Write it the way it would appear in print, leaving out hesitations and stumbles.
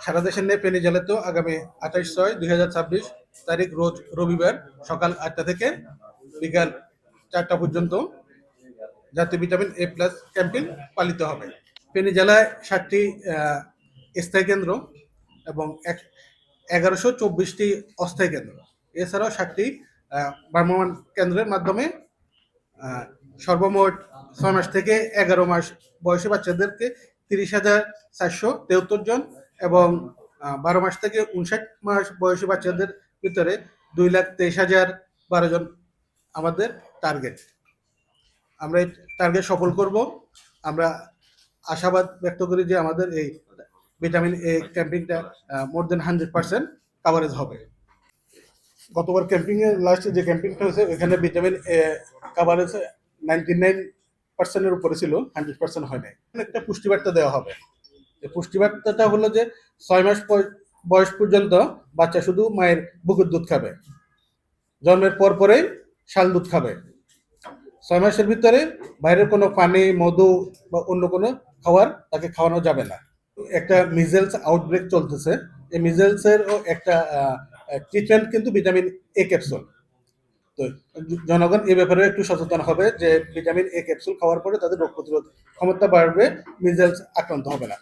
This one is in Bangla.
সারা দেশের ন্যায় ফেনী জেলাতেও আগামী 28/6/2026 তারিখ রোজ রবিবার সকাল 8টা থেকে বিকাল 4টা পর্যন্ত জাতীয় ভিটামিন এ প্লাস ক্যাম্পেইন পালিত হবে। ফেনী জেলায় 7টি স্থায়ী কেন্দ্র এবং 1124টি অস্থায়ী কেন্দ্র, এছাড়াও 7টি ভ্রাম্যমাণ কেন্দ্রের মাধ্যমে সর্বমোট 6 মাস থেকে 11 মাস বয়সী বাচ্চাদেরকে 30,473 জন এবং 12 মাস থেকে 59 মাস বয়সী বাচ্চাদের ভিতরে 2,23,012 জন আমাদের টার্গেট। আমরা এই টার্গেট সফল করব। আমরা আশাবাদ ব্যক্ত করি যে আমাদের এই vitamin A ক্যাম্পিংটা more then 100% coverage হবে। গতবার ক্যাম্পিংয়ের লাস্টে যে ক্যাম্পিংটা হয়েছে এখানে ভিটামিন এ কাভারেজ 99%-এর উপরে ছিল, 100% হয় নাই। একটা পুষ্টিবার্তা দেওয়া হবে। এই পুষ্টিবার্তাটা হলো যে 6 মাস বয়স পর্যন্ত বাচ্চা শুধু মায়ের বুকের দুধ খাবে, জন্মের পরেই শাল দুধ খাবে। 6 মাসের ভিতরে বাইরের কোনো পানি, মধু বা অন্য কোনো খাবার তাকে খাওয়ানো যাবে না। একটা মিজেলস আউটব্রেক চলতেছে, এই মিজেলসেরও একটা ট্রিটমেন্ট কিন্তু ভিটামিন এ ক্যাপসুল। তো জনগণ এ ব্যাপারে একটু সচেতন হবে যে ভিটামিন এ ক্যাপসুল খাওয়ার পরে তাদের রোগ প্রতিরোধ ক্ষমতা বাড়বে, মিজেলস আক্রান্ত হবে না।